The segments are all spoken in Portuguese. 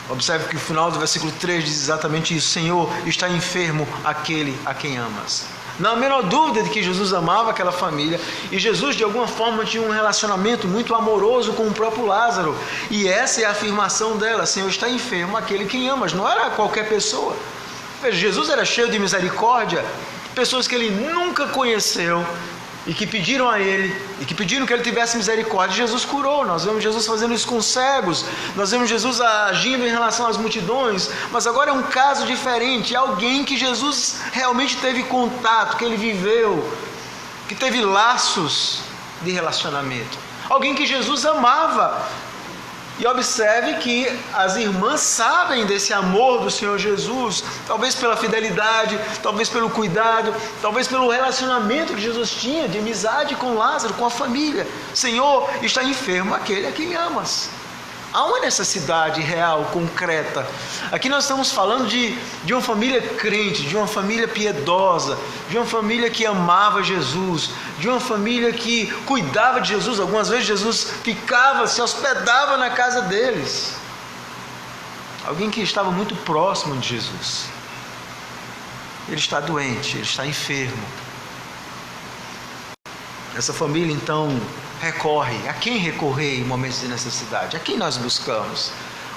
Observe que o final do versículo 3 diz exatamente isso: Senhor, está enfermo aquele a quem amas. Não há a menor dúvida de que Jesus amava aquela família, e Jesus de alguma forma tinha um relacionamento muito amoroso com o próprio Lázaro, e essa é a afirmação dela: Senhor, está enfermo aquele a quem amas. Não era qualquer pessoa. Veja, Jesus era cheio de misericórdia. Pessoas que ele nunca conheceu e que pediram a ele, e que pediram que ele tivesse misericórdia, Jesus curou. Nós vemos Jesus fazendo isso com cegos, nós vemos Jesus agindo em relação às multidões, mas agora é um caso diferente, é alguém que Jesus realmente teve contato, que ele viveu, que teve laços de relacionamento, alguém que Jesus amava. E observe que as irmãs sabem desse amor do Senhor Jesus, talvez pela fidelidade, talvez pelo cuidado, talvez pelo relacionamento que Jesus tinha de amizade com Lázaro, com a família. Senhor, está enfermo aquele a quem amas. Há uma necessidade real, concreta. Aqui nós estamos falando de uma família crente, de uma família piedosa, de uma família que amava Jesus, de uma família que cuidava de Jesus. Algumas vezes Jesus ficava, se hospedava na casa deles. Alguém que estava muito próximo de Jesus. Ele está doente, ele está enfermo. Essa família então recorre. A quem recorrer em momentos de necessidade? A quem nós buscamos?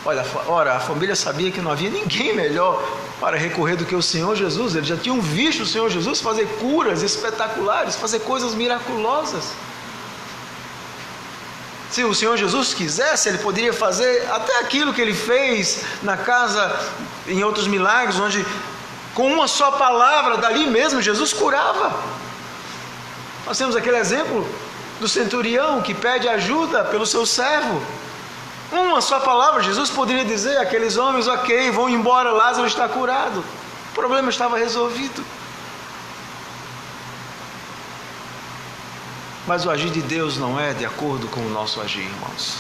Ora, a família sabia que não havia ninguém melhor para recorrer do que o Senhor Jesus. Eles já tinham visto o Senhor Jesus fazer curas espetaculares, fazer coisas miraculosas. Se o Senhor Jesus quisesse, ele poderia fazer até aquilo que ele fez na casa, em outros milagres, onde com uma só palavra, dali mesmo, Jesus curava. Nós temos aquele exemplo do centurião que pede ajuda pelo seu servo. Uma só palavra, Jesus poderia dizer àqueles homens: ok, vão embora, Lázaro está curado. O problema estava resolvido. Mas o agir de Deus não é de acordo com o nosso agir, irmãos.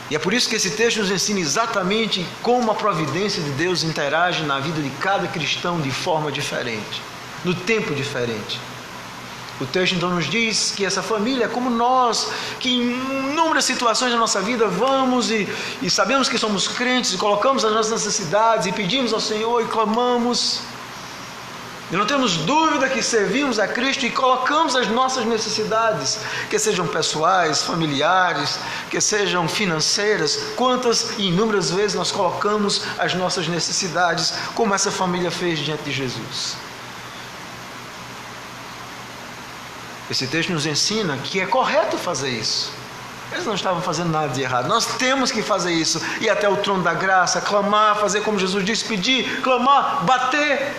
E é por isso que esse texto nos ensina exatamente como a providência de Deus interage na vida de cada cristão de forma diferente, no tempo diferente. O texto então nos diz que essa família é como nós, que em inúmeras situações da nossa vida vamos e sabemos que somos crentes e colocamos as nossas necessidades e pedimos ao Senhor e clamamos. E não temos dúvida que servimos a Cristo e colocamos as nossas necessidades, que sejam pessoais, familiares, que sejam financeiras. Quantas e inúmeras vezes nós colocamos as nossas necessidades, como essa família fez diante de Jesus. Esse texto nos ensina que é correto fazer isso. Eles não estavam fazendo nada de errado. Nós temos que fazer isso. Ir até o trono da graça, clamar, fazer como Jesus disse, pedir, clamar, bater.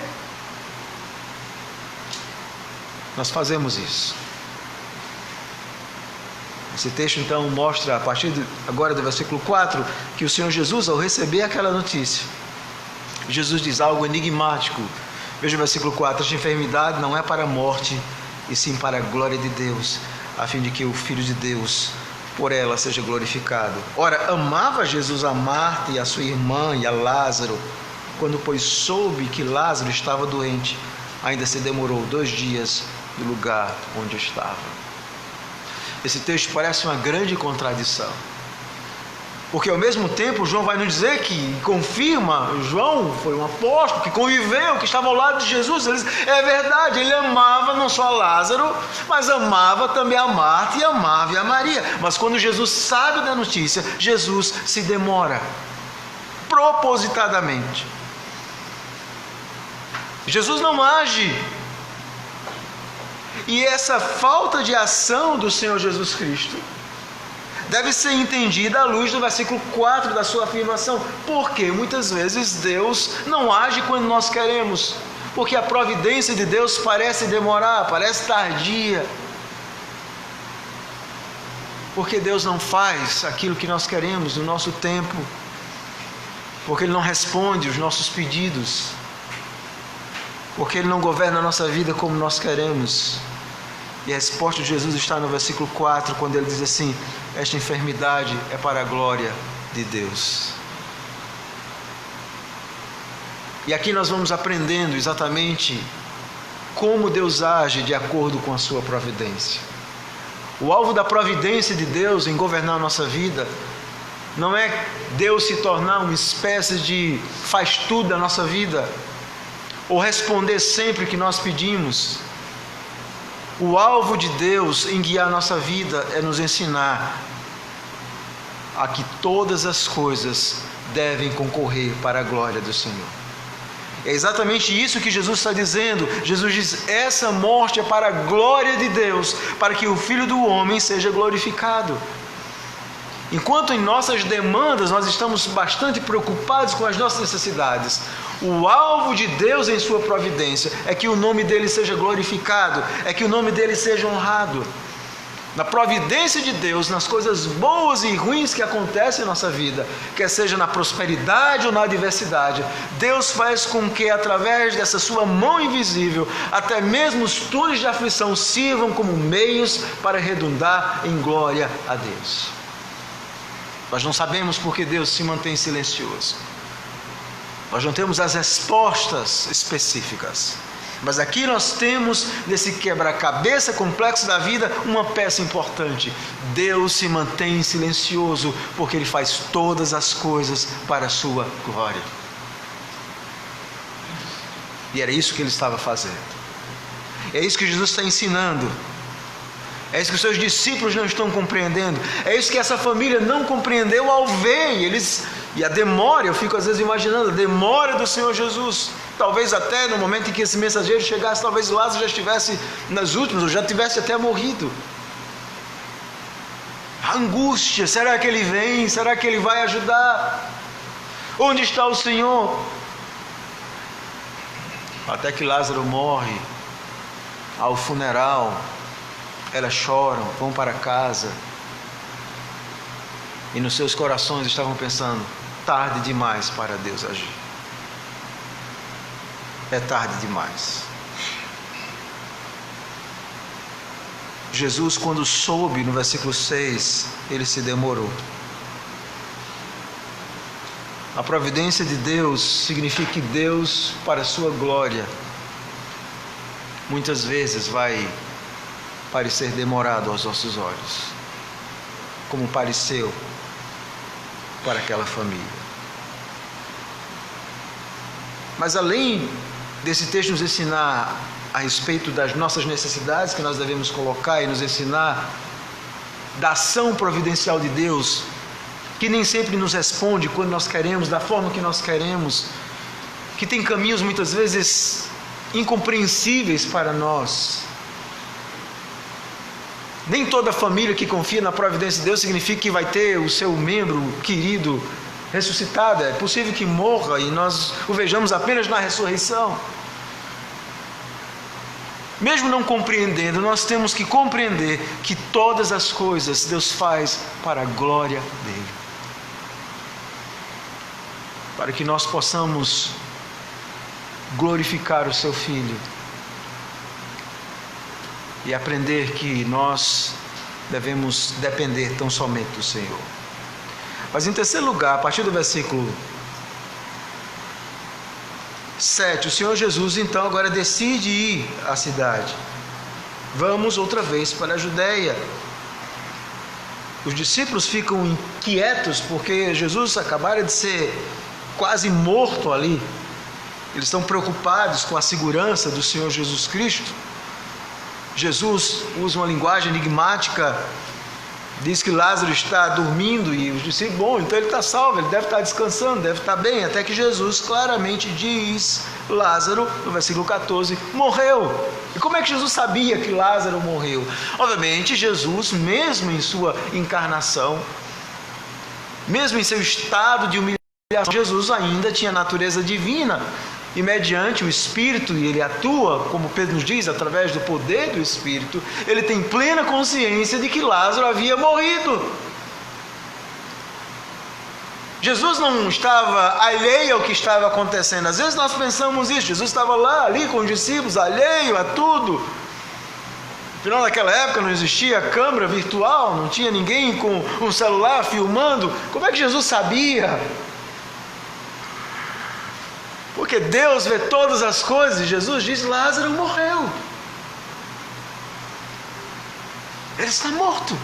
Nós fazemos isso. Esse texto então mostra, a partir agora do versículo 4, que o Senhor Jesus, ao receber aquela notícia, Jesus diz algo enigmático. Veja o versículo 4: esta enfermidade não é para a morte, e sim para a glória de Deus, a fim de que o Filho de Deus por ela seja glorificado. Ora, amava Jesus a Marta e a sua irmã e a Lázaro. Quando pois soube que Lázaro estava doente, ainda se demorou 2 dias do lugar onde estava. Esse texto parece uma grande contradição, porque ao mesmo tempo João vai nos dizer que confirma, João foi um apóstolo que conviveu, que estava ao lado de Jesus. É verdade, ele amava não só Lázaro, mas amava também a Marta e amava a Maria. Mas quando Jesus sabe da notícia, Jesus se demora, propositadamente. Jesus não age. E essa falta de ação do Senhor Jesus Cristo deve ser entendida à luz do versículo 4 da sua afirmação. Porque muitas vezes Deus não age quando nós queremos, porque a providência de Deus parece demorar, parece tardia, porque Deus não faz aquilo que nós queremos no nosso tempo, porque Ele não responde os nossos pedidos, porque Ele não governa a nossa vida como nós queremos. E a resposta de Jesus está no versículo 4, quando Ele diz assim: esta enfermidade é para a glória de Deus. E aqui nós vamos aprendendo exatamente como Deus age de acordo com a sua providência. O alvo da providência de Deus em governar a nossa vida Não é Deus se tornar uma espécie de faz tudo da nossa vida, ou responder sempre que nós pedimos. O alvo de Deus em guiar nossa vida é nos ensinar a que todas as coisas devem concorrer para a glória do Senhor. É exatamente isso que Jesus está dizendo. Jesus diz: essa morte é para a glória de Deus, para que o Filho do Homem seja glorificado. Enquanto em nossas demandas nós estamos bastante preocupados com as nossas necessidades, o alvo de Deus em sua providência é que o nome dele seja glorificado, é que o nome dele seja honrado. Na providência de Deus, nas coisas boas e ruins que acontecem em nossa vida, quer seja na prosperidade ou na adversidade, Deus faz com que através dessa sua mão invisível, até mesmo os túneis de aflição sirvam como meios para redundar em glória a Deus. Nós não sabemos por que Deus se mantém silencioso. Nós não temos as respostas específicas. Mas aqui nós temos, nesse quebra-cabeça complexo da vida, uma peça importante. Deus se mantém silencioso, porque Ele faz todas as coisas para a sua glória. E era isso que Ele estava fazendo. É isso que Jesus está ensinando. É isso que os seus discípulos não estão compreendendo. É isso que essa família não compreendeu ao ver. E a demora, eu fico às vezes imaginando, a demora do Senhor Jesus. Talvez até no momento em que esse mensageiro chegasse, talvez Lázaro já estivesse nas últimas, ou já tivesse até morrido. A angústia, será que ele vem? Será que ele vai ajudar? Onde está o Senhor? Até que Lázaro morre. Ao funeral, elas choram, vão para casa. E nos seus corações estavam pensando: tarde demais para Deus agir. É tarde demais. Jesus, quando soube, no versículo 6, ele se demorou. A providência de Deus significa que Deus, para a sua glória, muitas vezes vai parecer demorado aos nossos olhos, como pareceu para aquela família. Mas além desse texto nos ensinar a respeito das nossas necessidades que nós devemos colocar e nos ensinar da ação providencial de Deus, que nem sempre nos responde quando nós queremos, da forma que nós queremos, que tem caminhos muitas vezes incompreensíveis para nós. Nem toda família que confia na providência de Deus significa que vai ter o seu membro querido ressuscitado. É possível que morra e nós o vejamos apenas na ressurreição. Mesmo não compreendendo, nós temos que compreender que todas as coisas Deus faz para a glória dele, para que nós possamos glorificar o seu Filho e aprender que nós devemos depender tão somente do Senhor. Mas em terceiro lugar, a partir do versículo 7, o Senhor Jesus então agora decide ir à cidade. Vamos outra vez para a Judéia. Os discípulos ficam inquietos porque Jesus acabara de ser quase morto ali. Eles estão preocupados com a segurança do Senhor Jesus Cristo. Jesus usa uma linguagem enigmática, diz que Lázaro está dormindo e os discípulos, bom, então ele está salvo, ele deve estar descansando, deve estar bem, até que Jesus claramente diz: Lázaro, no versículo 14, morreu. E como é que Jesus sabia que Lázaro morreu? Obviamente Jesus, mesmo em sua encarnação, mesmo em seu estado de humilhação, Jesus ainda tinha natureza divina. E mediante o Espírito, e ele atua, como Pedro nos diz, através do poder do Espírito, ele tem plena consciência de que Lázaro havia morrido. Jesus não estava alheio ao que estava acontecendo. Às vezes nós pensamos isso, Jesus estava lá, ali com os discípulos, alheio a tudo. Afinal, naquela época não existia câmera virtual, não tinha ninguém com um celular filmando. Como é que Jesus sabia? Porque Deus vê todas as coisas, e Jesus diz: Lázaro morreu. Ele está morto.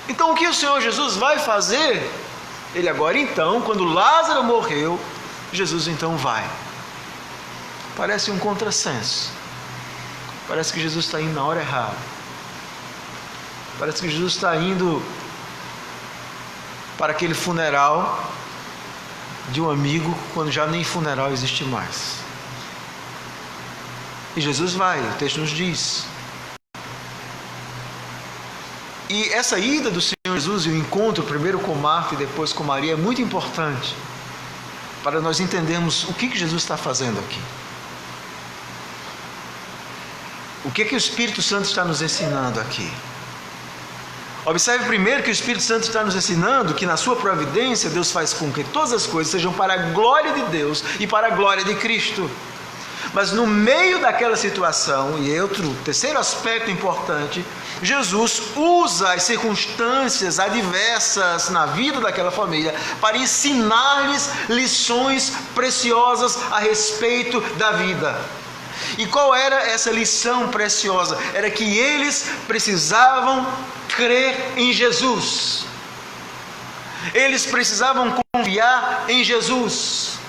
Então o que o Senhor Jesus vai fazer? Ele agora então, quando Lázaro morreu, Jesus então vai. Parece um contrassenso. Parece que Jesus está indo na hora errada. Parece que Jesus está indo para aquele funeral de um amigo, quando já nem funeral existe mais. E Jesus vai, o texto nos diz. E essa ida do Senhor Jesus e o encontro, primeiro com Marta e depois com Maria, é muito importante para nós entendermos o que Jesus está fazendo aqui. O que o Espírito Santo está nos ensinando aqui? Observe primeiro que o Espírito Santo está nos ensinando que na sua providência Deus faz com que todas as coisas sejam para a glória de Deus e para a glória de Cristo. Mas no meio daquela situação, e terceiro aspecto importante, Jesus usa as circunstâncias adversas na vida daquela família para ensinar-lhes lições preciosas a respeito da vida. E qual era essa lição preciosa? Era que eles precisavam crer em Jesus. Eles precisavam confiar em Jesus.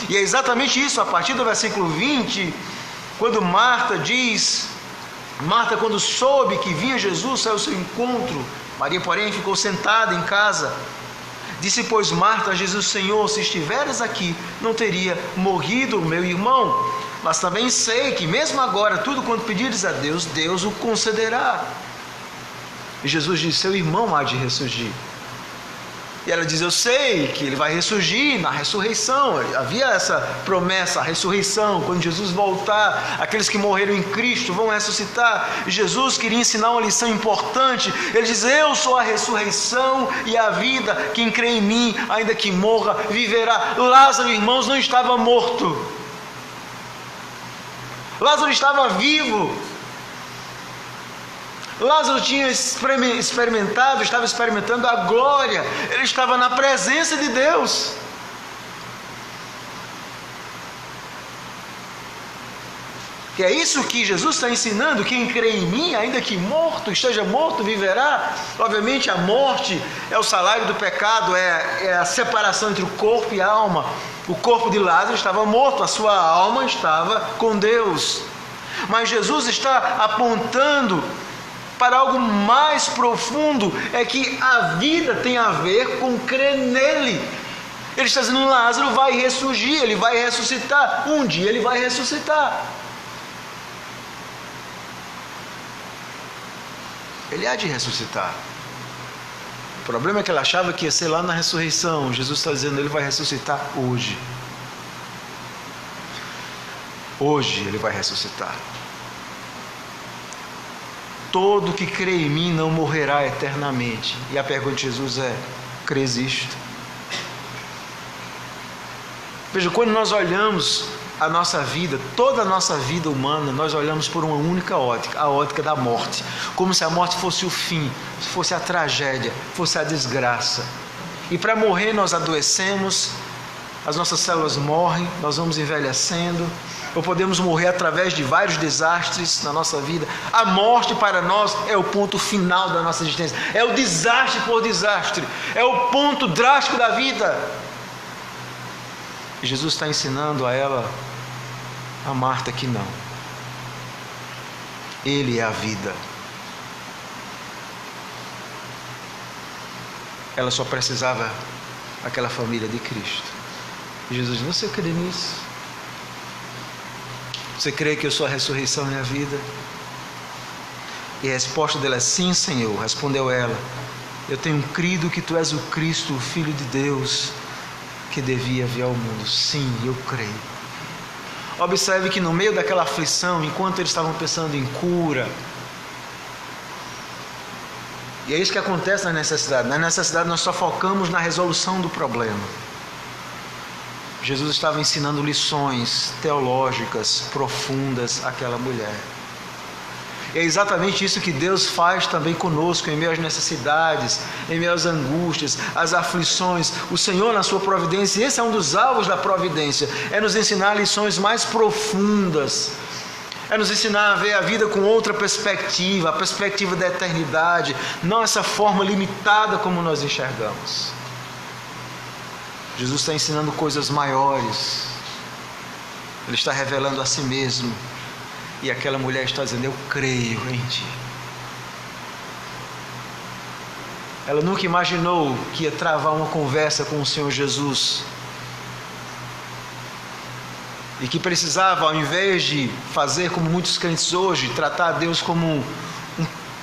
E é exatamente isso, a partir do versículo 20, quando Marta diz, quando soube que vinha Jesus, saiu ao seu encontro. Maria, porém, ficou sentada em casa. Disse, pois, Marta a Jesus, Senhor, se estiveres aqui, não teria morrido o meu irmão. Mas também sei que mesmo agora, tudo quanto pedires a Deus, Deus o concederá. E Jesus disse, seu irmão há de ressurgir. E ela diz, eu sei que ele vai ressurgir na ressurreição. Havia essa promessa, a ressurreição, quando Jesus voltar, aqueles que morreram em Cristo vão ressuscitar. E Jesus queria ensinar uma lição importante. Ele diz, eu sou a ressurreição e a vida, quem crê em mim, ainda que morra, viverá. Lázaro, irmãos, não estava morto. Lázaro estava vivo. Lázaro tinha estava experimentando a glória, ele estava na presença de Deus. E é isso que Jesus está ensinando, quem crê em mim, ainda que esteja morto, viverá. Obviamente a morte é o salário do pecado, é a separação entre o corpo e a alma. O corpo de Lázaro estava morto, a sua alma estava com Deus. Mas Jesus está apontando para algo mais profundo, é que a vida tem a ver com crer nele. Ele está dizendo, Lázaro vai ressurgir, ele vai ressuscitar, um dia ele vai ressuscitar. Ele há de ressuscitar. O problema é que ele achava que ia ser lá na ressurreição. Jesus está dizendo, ele vai ressuscitar hoje. Hoje ele vai ressuscitar. Todo que crê em mim não morrerá eternamente. E a pergunta de Jesus é, crês isto? Veja, quando nós olhamos a nossa vida, toda a nossa vida humana, nós olhamos por uma única ótica, a ótica da morte, como se a morte fosse o fim, fosse a tragédia, fosse a desgraça. E para morrer nós adoecemos, as nossas células morrem, nós vamos envelhecendo, ou podemos morrer através de vários desastres na nossa vida. A morte para nós é o ponto final da nossa existência, é o desastre por desastre, é o ponto drástico da vida. E Jesus está ensinando a ela, a Marta, que não. Ele é a vida. Ela só precisava daquela família de Cristo. E Jesus diz, você crê nisso? Você crê que eu sou a ressurreição e a vida? E a resposta dela é, sim, Senhor. Respondeu ela, eu tenho crido que tu és o Cristo, o Filho de Deus, que devia vir ao mundo. Sim, eu creio. Observe que no meio daquela aflição, enquanto eles estavam pensando em cura, e é isso que acontece na necessidade. Na necessidade nós só focamos na resolução do problema. Jesus estava ensinando lições teológicas profundas àquela mulher. E é exatamente isso que Deus faz também conosco, em meio às necessidades, em meio às angústias, às aflições. O Senhor, na sua providência, e esse é um dos alvos da providência, é nos ensinar lições mais profundas. É nos ensinar a ver a vida com outra perspectiva, a perspectiva da eternidade, não essa forma limitada como nós enxergamos. Jesus está ensinando coisas maiores. Ele está revelando a si mesmo. E aquela mulher está dizendo: eu creio em ti. Ela nunca imaginou que ia travar uma conversa com o Senhor Jesus. E que precisava, ao invés de fazer como muitos crentes hoje, tratar a Deus como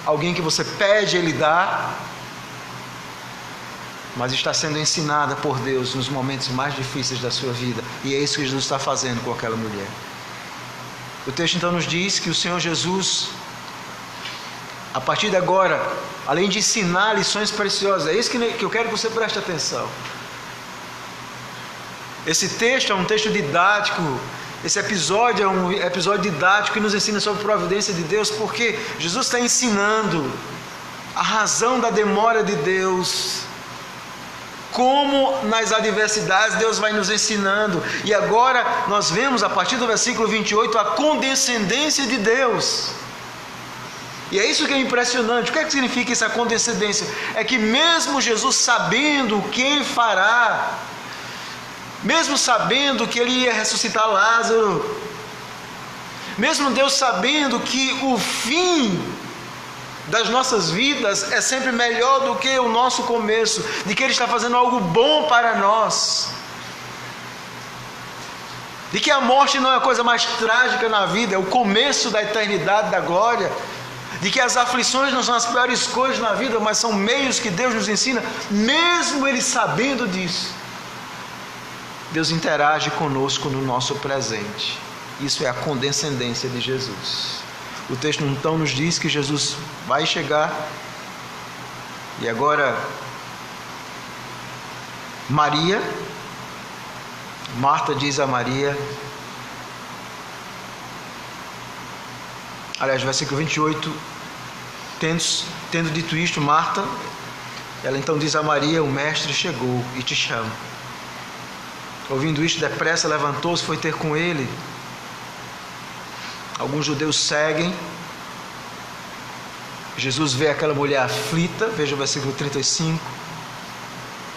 alguém que você pede, Ele dá, mas está sendo ensinada por Deus nos momentos mais difíceis da sua vida. E é isso que Jesus está fazendo com aquela mulher. O texto então nos diz que o Senhor Jesus, a partir de agora, além de ensinar lições preciosas, é isso que eu quero que você preste atenção. Esse texto é um texto didático, esse episódio é um episódio didático que nos ensina sobre a providência de Deus, porque Jesus está ensinando a razão da demora de Deus, como nas adversidades Deus vai nos ensinando. E agora nós vemos a partir do versículo 28 a condescendência de Deus. E é isso que é impressionante. O que é que significa essa condescendência? É que mesmo Jesus sabendo quem fará, mesmo sabendo que Ele ia ressuscitar Lázaro, mesmo Deus sabendo que o fim das nossas vidas é sempre melhor do que o nosso começo, de que Ele está fazendo algo bom para nós, de que a morte não é a coisa mais trágica na vida, é o começo da eternidade, da glória, de que as aflições não são as piores coisas na vida, mas são meios que Deus nos ensina. Mesmo Ele sabendo disso, Deus interage conosco no nosso presente. Isso é a condescendência de Jesus. O texto então nos diz que Jesus vai chegar, e agora Marta diz a Maria, aliás, versículo 28, tendo dito isto, Marta, ela então diz a Maria: o mestre chegou e te chama. Ouvindo isto, depressa levantou-se e foi ter com ele. Alguns judeus seguem. Jesus vê aquela mulher aflita, veja o versículo 35.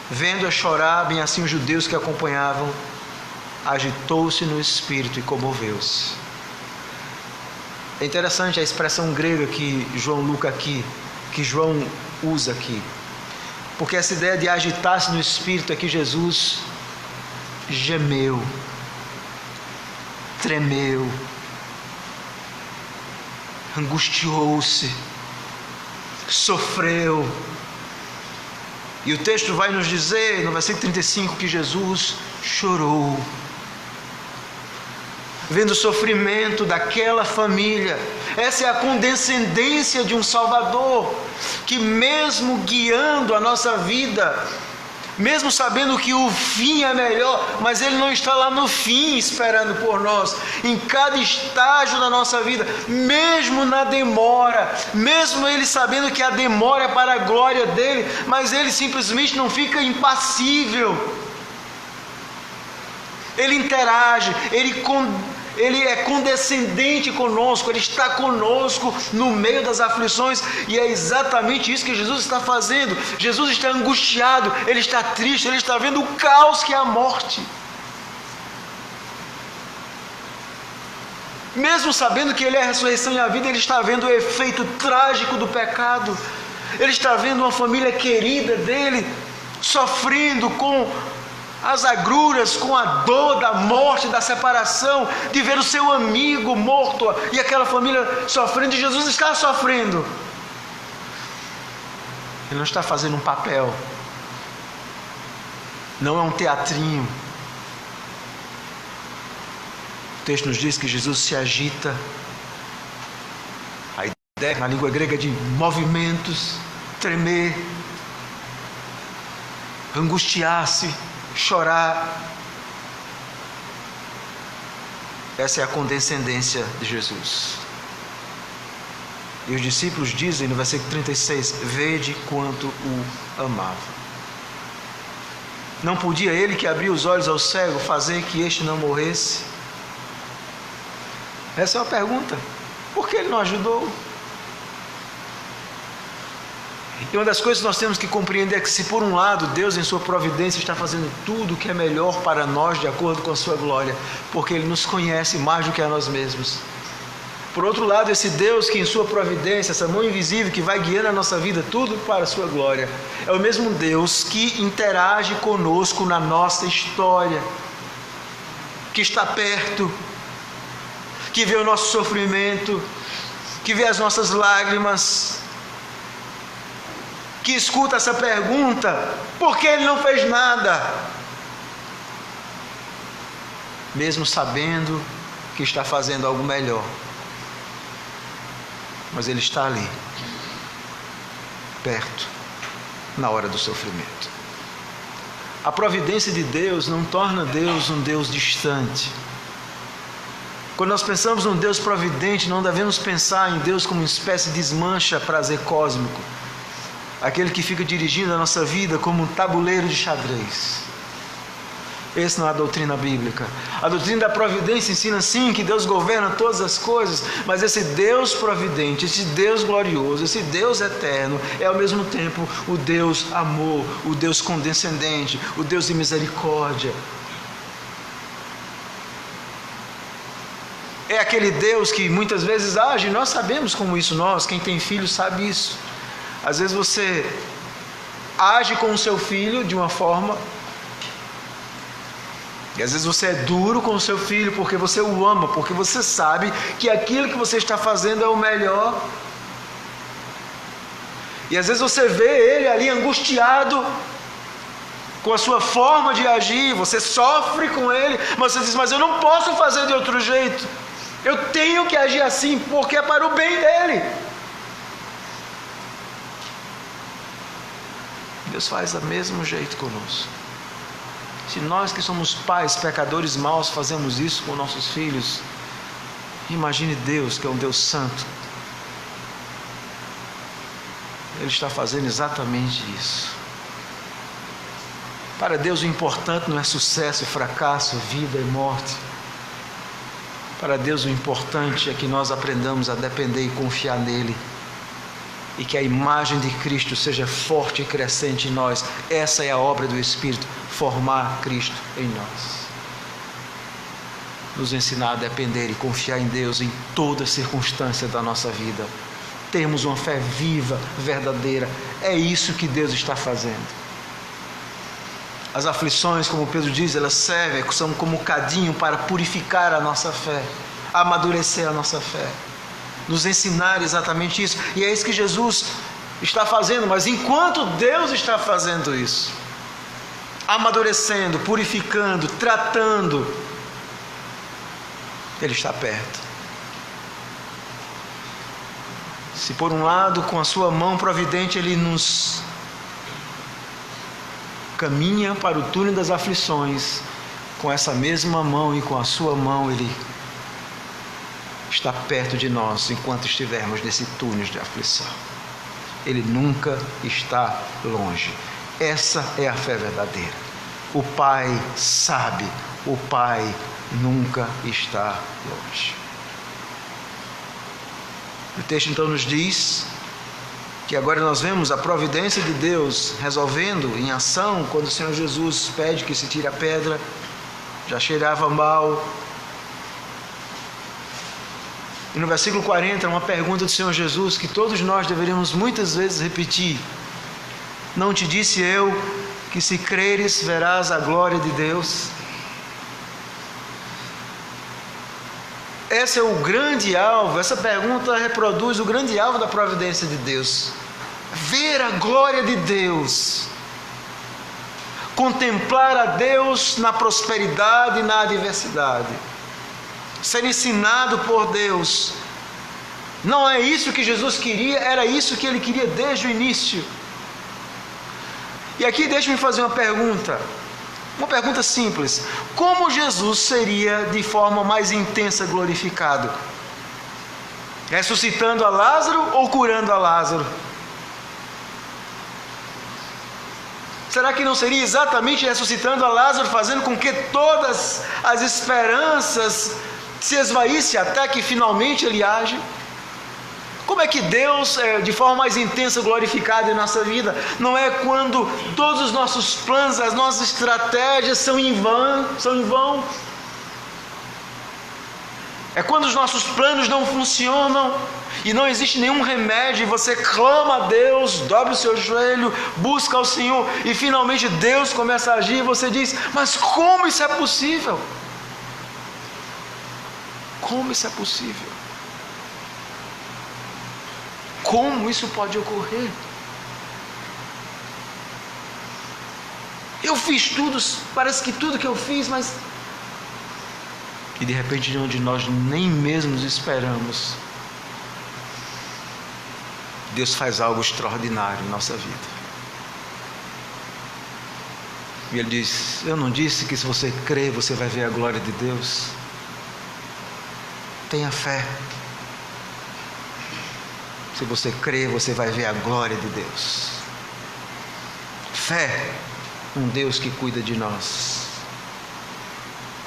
Vendo-a chorar, bem assim os judeus que a acompanhavam, agitou-se no espírito e comoveu-se. É interessante a expressão grega que João usa aqui, porque essa ideia de agitar-se no espírito é que Jesus gemeu, tremeu, angustiou-se, sofreu. E o texto vai nos dizer, no versículo 35, que Jesus chorou, vendo o sofrimento daquela família. Essa é a condescendência de um Salvador, que mesmo guiando a nossa vida, mesmo sabendo que o fim é melhor, mas Ele não está lá no fim esperando por nós. Em cada estágio da nossa vida, mesmo na demora, mesmo Ele sabendo que a demora é para a glória dEle, mas Ele simplesmente não fica impassível. Ele interage, Ele é condescendente conosco, Ele está conosco no meio das aflições, e é exatamente isso que Jesus está fazendo. Jesus está angustiado, Ele está triste, Ele está vendo o caos que é a morte. Mesmo sabendo que Ele é a ressurreição e a vida, Ele está vendo o efeito trágico do pecado. Ele está vendo uma família querida dEle sofrendo com as agruras, com a dor da morte, da separação, de ver o seu amigo morto e aquela família sofrendo, e Jesus está sofrendo. Ele não está fazendo um papel, não é um teatrinho. O texto nos diz que Jesus se agita. A ideia na língua grega de movimentos, tremer, angustiar-se, chorar. Essa é a condescendência de Jesus. E os discípulos dizem no versículo 36: vede quanto o amava. Não podia Ele, que abriu os olhos ao cego, fazer que este não morresse? Essa é uma pergunta. Por que ele não ajudou? E uma das coisas que nós temos que compreender é que, se por um lado Deus em sua providência está fazendo tudo o que é melhor para nós de acordo com a sua glória, porque Ele nos conhece mais do que a nós mesmos. Por outro lado, esse Deus que em sua providência, essa mão invisível que vai guiando a nossa vida, tudo para a sua glória, é o mesmo Deus que interage conosco na nossa história, que está perto, que vê o nosso sofrimento, que vê as nossas lágrimas, que escuta essa pergunta: por que Ele não fez nada? Mesmo sabendo que está fazendo algo melhor, mas Ele está ali, perto, na hora do sofrimento. A providência de Deus não torna Deus um Deus distante. Quando nós pensamos num Deus providente, não devemos pensar em Deus como uma espécie de desmancha prazer cósmico, aquele que fica dirigindo a nossa vida como um tabuleiro de xadrez. Essa não é a doutrina bíblica. A doutrina da providência ensina sim que Deus governa todas as coisas, mas esse Deus providente, esse Deus glorioso, esse Deus eterno, é ao mesmo tempo o Deus amor, o Deus condescendente, o Deus de misericórdia. É aquele Deus que muitas vezes age, nós sabemos como isso, quem tem filho sabe isso. Às vezes você age com o seu filho de uma forma, e às vezes você é duro com o seu filho porque você o ama, porque você sabe que aquilo que você está fazendo é o melhor. E às vezes você vê ele ali angustiado com a sua forma de agir, você sofre com ele, mas você diz: mas eu não posso fazer de outro jeito, eu tenho que agir assim porque é para o bem dele. Deus faz do mesmo jeito conosco. Se nós que somos pais, pecadores maus, fazemos isso com nossos filhos, imagine Deus, que é um Deus santo. Ele está fazendo exatamente isso. Para Deus o importante não é sucesso e fracasso, vida e morte. Para Deus o importante é que nós aprendamos a depender e confiar nele, e que a imagem de Cristo seja forte e crescente em nós. Essa é a obra do Espírito, formar Cristo em nós. Nos ensinar a depender e confiar em Deus em toda circunstância da nossa vida. Termos uma fé viva, verdadeira. É isso que Deus está fazendo. As aflições, como Pedro diz, elas servem, são como um cadinho para purificar a nossa fé, amadurecer a nossa fé, nos ensinar exatamente isso. E é isso que Jesus está fazendo. Mas enquanto Deus está fazendo isso, amadurecendo, purificando, tratando, Ele está perto. Se por um lado, com a sua mão providente, Ele nos caminha para o túnel das aflições, com essa mesma mão e com a sua mão Ele está perto de nós enquanto estivermos nesse túnel de aflição. Ele nunca está longe. Essa é a fé verdadeira. O Pai sabe, o Pai nunca está longe. O texto então nos diz que agora nós vemos a providência de Deus resolvendo em ação, quando o Senhor Jesus pede que se tire a pedra. Já cheirava mal. E no versículo 40, uma pergunta do Senhor Jesus que todos nós deveríamos muitas vezes repetir: não te disse eu que se creres verás a glória de Deus? Esse é o grande alvo. Essa pergunta reproduz o grande alvo da providência de Deus: ver a glória de Deus, contemplar a Deus na prosperidade e na adversidade, ser ensinado por Deus. Não é isso que Jesus queria, era isso que Ele queria desde o início. E aqui deixe-me fazer uma pergunta simples: como Jesus seria de forma mais intensa glorificado? Ressuscitando a Lázaro ou curando a Lázaro? Será que não seria exatamente ressuscitando a Lázaro, fazendo com que todas as esperanças se esvaísse até que finalmente Ele age? Como é que Deus é de forma mais intensa glorificado em nossa vida? Não é quando todos os nossos planos, as nossas estratégias são em vão. É quando os nossos planos não funcionam e não existe nenhum remédio, e você clama a Deus, dobra o seu joelho, busca ao Senhor, e finalmente Deus começa a agir, e você diz: mas como isso é possível? Como isso é possível? Como isso pode ocorrer? Eu fiz tudo, parece que tudo que eu fiz, mas... E de repente, de onde nós nem mesmo nos esperamos, Deus faz algo extraordinário em nossa vida. E Ele diz: eu não disse que se você crer, você vai ver a glória de Deus? Tenha fé. Se você crer, você vai ver a glória de Deus. Fé, um Deus que cuida de nós.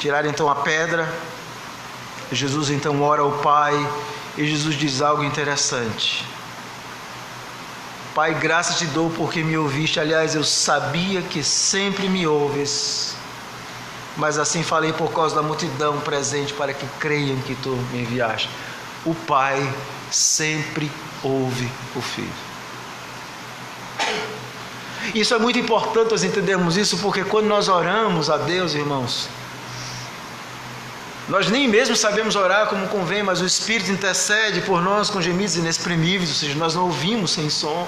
Tiraram então a pedra. Jesus então ora ao Pai, e Jesus diz algo interessante: Pai, graças te dou porque me ouviste. Aliás, eu sabia que sempre me ouves, mas assim falei por causa da multidão presente, para que creiam que tu me enviaste. O Pai sempre ouve o Filho. Isso é muito importante nós entendermos isso, porque quando nós oramos a Deus, irmãos, nós nem mesmo sabemos orar como convém, mas o Espírito intercede por nós com gemidos inexprimíveis, ou seja, nós não ouvimos sem som.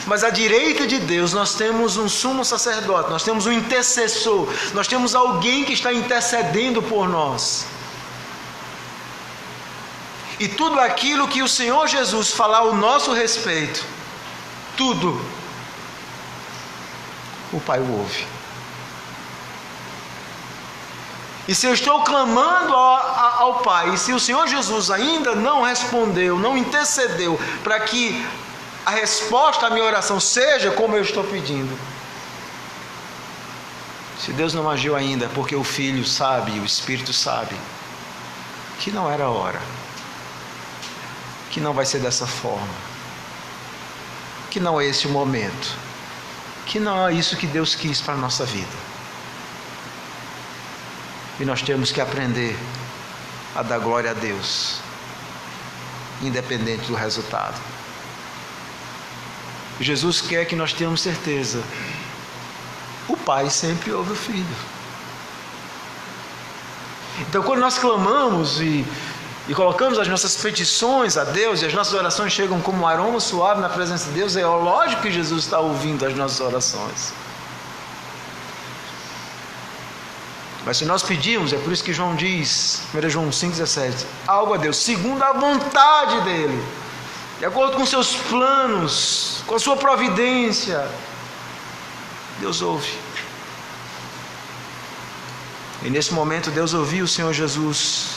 Mas à direita de Deus nós temos um sumo sacerdote, nós temos um intercessor, nós temos alguém que está intercedendo por nós. E tudo aquilo que o Senhor Jesus falar ao nosso respeito, tudo, o Pai o ouve. E se eu estou clamando ao Pai, e se o Senhor Jesus ainda não respondeu, não intercedeu, para que a resposta à minha oração seja como eu estou pedindo, se Deus não agiu ainda, porque o Filho sabe, o Espírito sabe, que não era a hora, que não vai ser dessa forma, que não é esse o momento, que não é isso que Deus quis para a nossa vida. E nós temos que aprender a dar glória a Deus, independente do resultado. Jesus quer que nós tenhamos certeza: o Pai sempre ouve o Filho. Então, quando nós clamamos e colocamos as nossas petições a Deus, e as nossas orações chegam como um aroma suave na presença de Deus, é lógico que Jesus está ouvindo as nossas orações. Mas se nós pedimos, é por isso que João diz, 1 João 5,17, algo a Deus, segundo a vontade dEle, de acordo com seus planos, com a sua providência, Deus ouve. E nesse momento Deus ouviu o Senhor Jesus,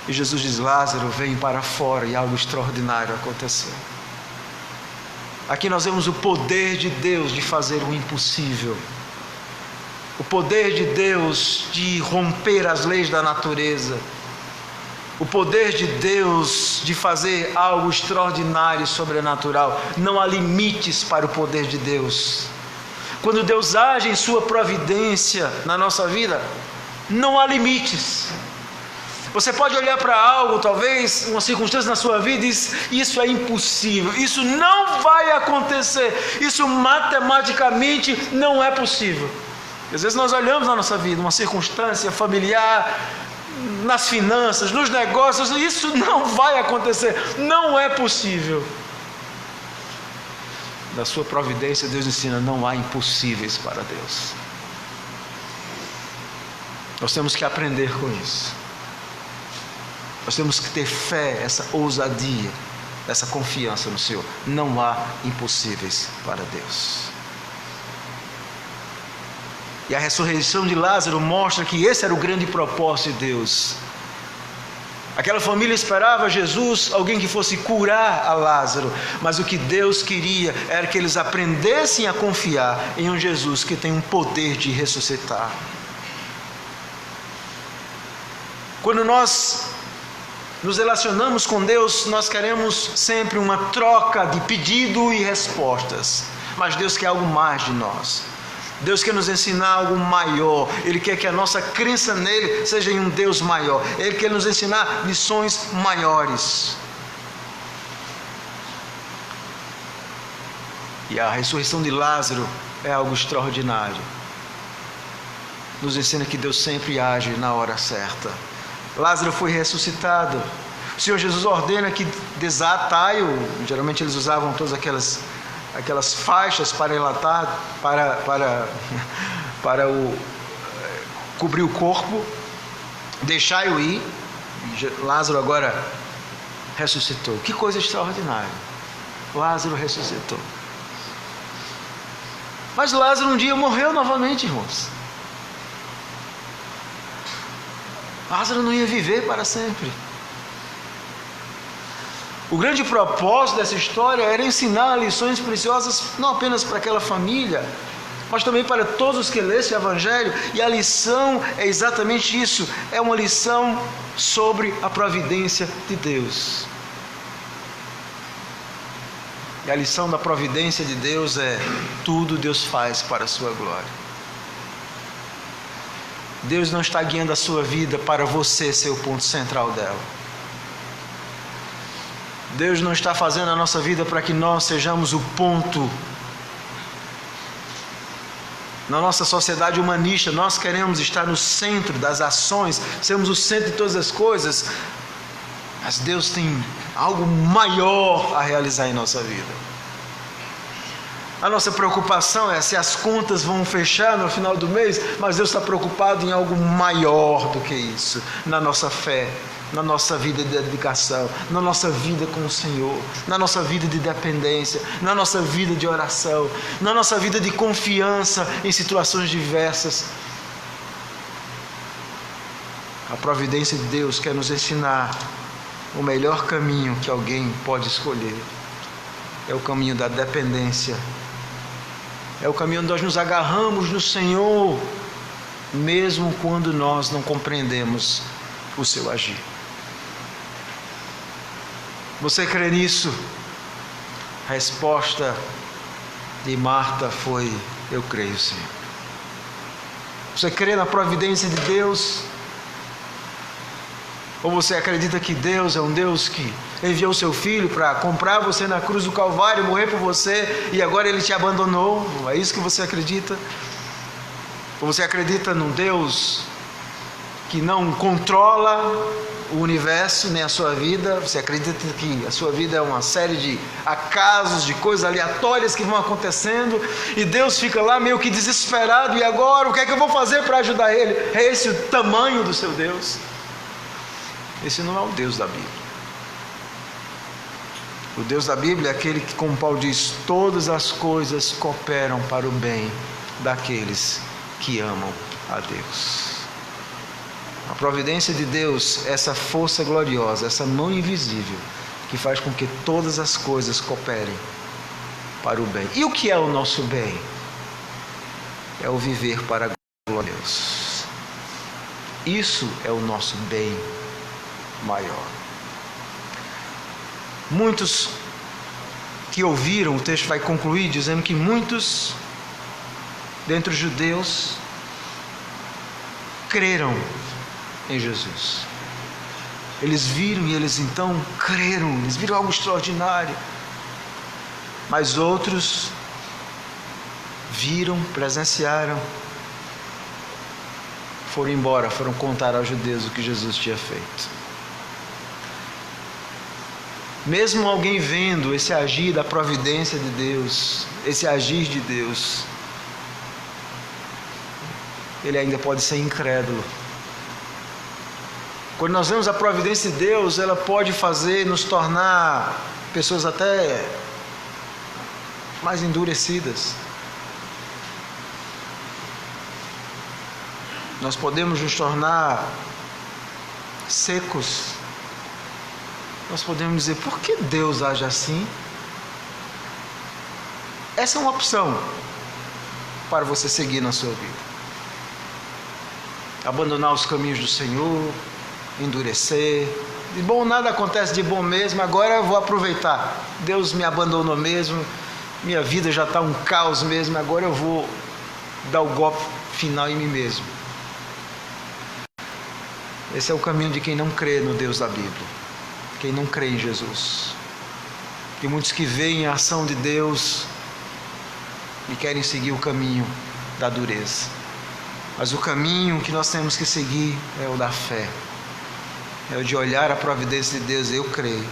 e Jesus diz: Lázaro, vem para fora, e algo extraordinário aconteceu. Aqui nós vemos o poder de Deus de fazer o impossível. O poder de Deus de romper as leis da natureza. O poder de Deus de fazer algo extraordinário e sobrenatural. Não há limites para o poder de Deus. Quando Deus age em sua providência na nossa vida, não há limites. Você pode olhar para algo, talvez uma circunstância na sua vida, e diz: isso é impossível, isso não vai acontecer, isso matematicamente não é possível. Às vezes nós olhamos na nossa vida uma circunstância familiar, nas finanças, nos negócios, isso não vai acontecer, não é possível. Da sua providência, Deus ensina: não há impossíveis para Deus. Nós temos que aprender com isso. Nós temos que ter fé, essa ousadia, essa confiança no Senhor. Não há impossíveis para Deus. E a ressurreição de Lázaro mostra que esse era o grande propósito de Deus. Aquela família esperava Jesus, alguém que fosse curar a Lázaro, mas o que Deus queria era que eles aprendessem a confiar em um Jesus que tem um poder de ressuscitar. Quando nós nos relacionamos com Deus, nós queremos sempre uma troca de pedido e respostas. Mas Deus quer algo mais de nós. Deus quer nos ensinar algo maior. Ele quer que a nossa crença nele seja em um Deus maior. Ele quer nos ensinar lições maiores. E a ressurreição de Lázaro é algo extraordinário. Nos ensina que Deus sempre age na hora certa. Lázaro foi ressuscitado. O Senhor Jesus ordena que desatai-o. Geralmente eles usavam todas aquelas faixas para enlatar, para cobrir o corpo. Deixai-o ir. Lázaro agora ressuscitou. Que coisa extraordinária. Lázaro ressuscitou. Mas Lázaro um dia morreu novamente, irmãos. Lázaro não ia viver para sempre. O grande propósito dessa história era ensinar lições preciosas não apenas para aquela família, mas também para todos os que lessem o Evangelho. E a lição é exatamente isso, é uma lição sobre a providência de Deus. E a lição da providência de Deus é: tudo Deus faz para a sua glória. Deus não está guiando a sua vida para você ser o ponto central dela. Deus não está fazendo a nossa vida para que nós sejamos o ponto. Na nossa sociedade humanista, nós queremos estar no centro das ações, sermos o centro de todas as coisas. Mas Deus tem algo maior a realizar em nossa vida. A nossa preocupação é se as contas vão fechar no final do mês, mas Deus está preocupado em algo maior do que isso, na nossa fé, na nossa vida de dedicação, na nossa vida com o Senhor, na nossa vida de dependência, na nossa vida de oração, na nossa vida de confiança em situações diversas. A providência de Deus quer nos ensinar o melhor caminho que alguém pode escolher. É o caminho da dependência. É o caminho onde nós nos agarramos no Senhor, mesmo quando nós não compreendemos o seu agir. Você crê nisso? A resposta de Marta foi: eu creio, Senhor. Você crê na providência de Deus? Ou você acredita que Deus é um Deus que enviou o seu Filho para comprar você na cruz do Calvário, morrer por você, e agora Ele te abandonou? É isso que você acredita? Ou você acredita num Deus que não controla o universo nem a sua vida? Você acredita que a sua vida é uma série de acasos, de coisas aleatórias que vão acontecendo, e Deus fica lá meio que desesperado: e agora, o que é que eu vou fazer para ajudar Ele? É esse o tamanho do seu Deus? Esse não é o Deus da Bíblia. O Deus da Bíblia é aquele que, como Paulo diz, todas as coisas cooperam para o bem daqueles que amam a Deus. A providência de Deus é essa força gloriosa, essa mão invisível, que faz com que todas as coisas cooperem para o bem. E o que é o nosso bem? É o viver para a glória de Deus. Isso é o nosso bem maior. Muitos que ouviram, o texto vai concluir dizendo que muitos dentre os judeus creram em Jesus. Eles viram e eles então creram, eles viram algo extraordinário. Mas outros viram, presenciaram, foram embora, foram contar aos judeus o que Jesus tinha feito. Mesmo alguém vendo esse agir da providência de Deus, esse agir de Deus, ele ainda pode ser incrédulo. Quando nós vemos a providência de Deus, ela pode fazer nos tornar pessoas até mais endurecidas. Nós podemos nos tornar secos. Nós podemos dizer: por que Deus age assim? Essa é uma opção para você seguir na sua vida. Abandonar os caminhos do Senhor, endurecer. De bom nada acontece de bom mesmo, agora eu vou aproveitar. Deus me abandonou mesmo, minha vida já está um caos mesmo, agora eu vou dar o golpe final em mim mesmo. Esse é o caminho de quem não crê no Deus da Bíblia, quem não crê em Jesus. Tem muitos que veem a ação de Deus e querem seguir o caminho da dureza. Mas o caminho que nós temos que seguir é o da fé. É o de olhar a providência de Deus. Eu creio.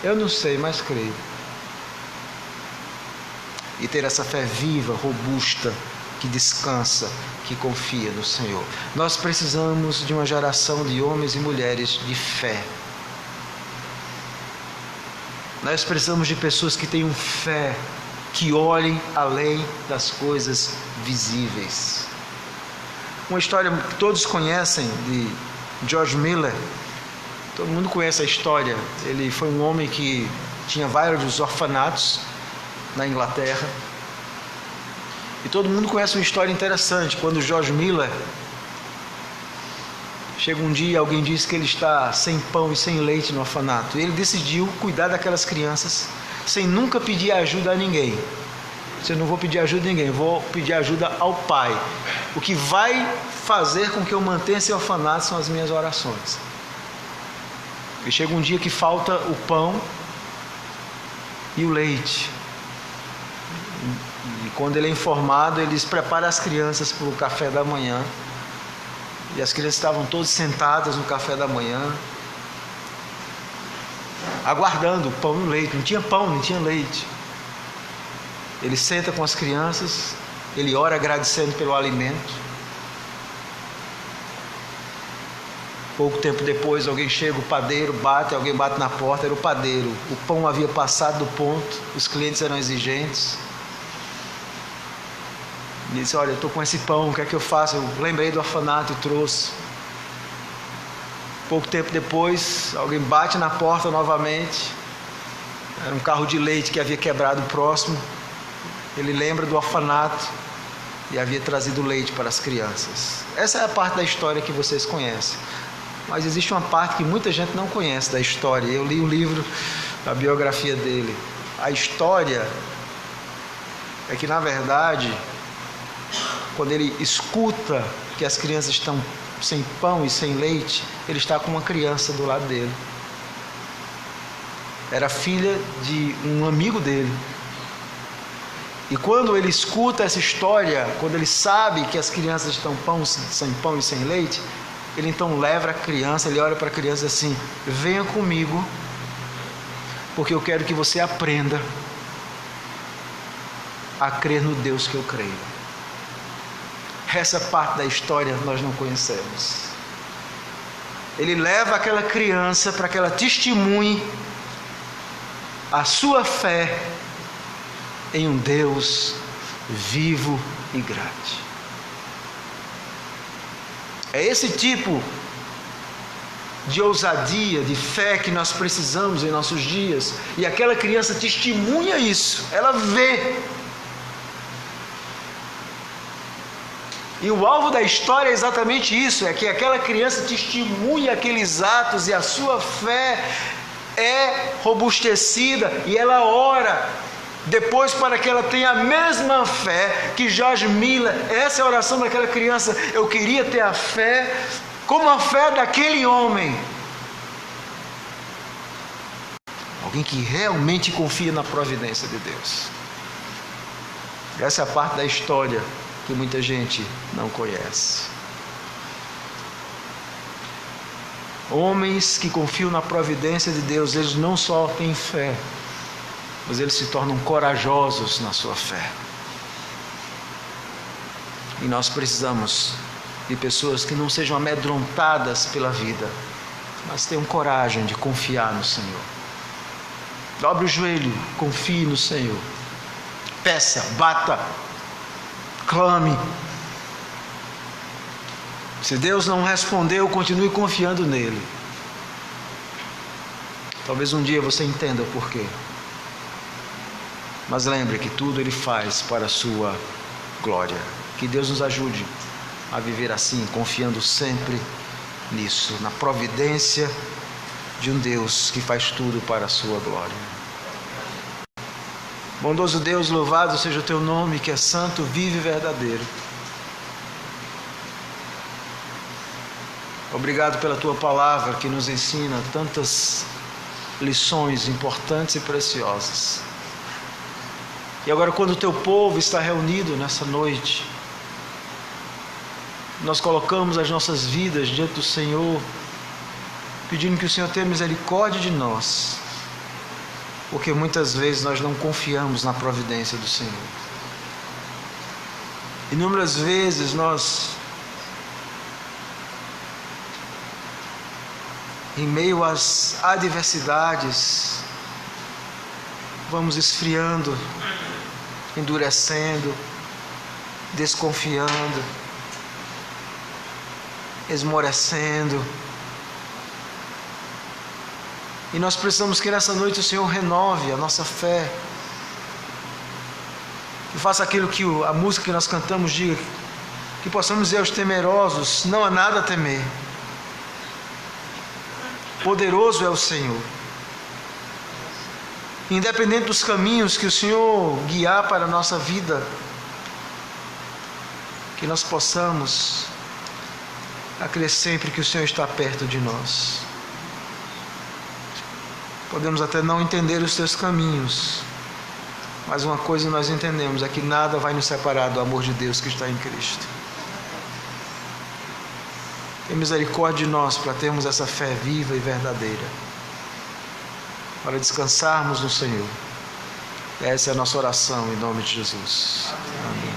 Eu não sei, mas creio. E ter essa fé viva, robusta, que descansa, que confia no Senhor. Nós precisamos de uma geração de homens e mulheres de fé. Nós precisamos de pessoas que tenham fé, que olhem além das coisas visíveis. Uma história que todos conhecem de George Miller. Todo mundo conhece a história. Ele foi um homem que tinha vários orfanatos na Inglaterra. E todo mundo conhece uma história interessante. Quando George Miller chega um dia, alguém diz que ele está sem pão e sem leite no orfanato. E ele decidiu cuidar daquelas crianças sem nunca pedir ajuda a ninguém. Eu não vou pedir ajuda a ninguém, vou pedir ajuda ao Pai. O que vai fazer com que eu mantenha esse orfanato são as minhas orações. E chega um dia que falta o pão e o leite. E quando ele é informado, eles preparam as crianças para o café da manhã. E as crianças estavam todas sentadas no café da manhã, aguardando o pão e o leite. Não tinha pão, não tinha leite. Ele senta com as crianças, ele ora agradecendo pelo alimento. Pouco tempo depois, alguém chega, o padeiro bate, alguém bate na porta, era o padeiro. O pão havia passado do ponto, os clientes eram exigentes. Ele disse: olha, eu estou com esse pão, o que é que eu faço? Eu lembrei do orfanato e trouxe. Pouco tempo depois, alguém bate na porta novamente. Era um carro de leite que havia quebrado próximo. Ele lembra do orfanato e havia trazido leite para as crianças. Essa é a parte da história que vocês conhecem. Mas existe uma parte que muita gente não conhece da história. Eu li o livro, a biografia dele. A história é que, na verdade, quando ele escuta que as crianças estão sem pão e sem leite, ele está com uma criança do lado dele. Era filha de um amigo dele. E quando ele escuta essa história, quando ele sabe que as crianças estão sem pão e sem leite, ele então leva a criança, ele olha para a criança assim: venha comigo, porque eu quero que você aprenda a crer no Deus que eu creio. Essa parte da história nós não conhecemos. Ele leva aquela criança para que ela testemunhe a sua fé em um Deus vivo e grande. É esse tipo de ousadia, de fé que nós precisamos em nossos dias. E aquela criança testemunha isso, ela vê. E o alvo da história é exatamente isso, é que aquela criança testemunha aqueles atos e a sua fé é robustecida e ela ora depois para que ela tenha a mesma fé que George Miller. Essa é a oração daquela criança: eu queria ter a fé como a fé daquele homem. Alguém que realmente confia na providência de Deus. Essa é a parte da história que muita gente não conhece. Homens que confiam na providência de Deus, eles não só têm fé, mas eles se tornam corajosos na sua fé. E nós precisamos de pessoas que não sejam amedrontadas pela vida, mas tenham coragem de confiar no Senhor. Dobre o joelho, confie no Senhor. Peça, bata, clame. Se Deus não respondeu, continue confiando nele. Talvez um dia você entenda o porquê. Mas lembre que tudo Ele faz para a sua glória. Que Deus nos ajude a viver assim, confiando sempre nisso, na providência de um Deus que faz tudo para a sua glória. Bondoso Deus, louvado seja o teu nome, que é santo, vivo e verdadeiro. Obrigado pela tua palavra que nos ensina tantas lições importantes e preciosas. E agora, quando o teu povo está reunido nessa noite, nós colocamos as nossas vidas diante do Senhor, pedindo que o Senhor tenha misericórdia de nós, porque muitas vezes nós não confiamos na providência do Senhor. Inúmeras vezes nós, em meio às adversidades, vamos esfriando, endurecendo, desconfiando, esmorecendo. E nós precisamos que nessa noite o Senhor renove a nossa fé e faça aquilo que a música que nós cantamos diga, que possamos dizer aos temerosos: não há nada a temer, poderoso é o Senhor. Independente dos caminhos que o Senhor guiar para a nossa vida, que nós possamos a crer sempre que o Senhor está perto de nós. Podemos até não entender os teus caminhos, mas uma coisa nós entendemos, é que nada vai nos separar do amor de Deus que está em Cristo. Tenha misericórdia de nós para termos essa fé viva e verdadeira, para descansarmos no Senhor. Essa é a nossa oração em nome de Jesus. Amém.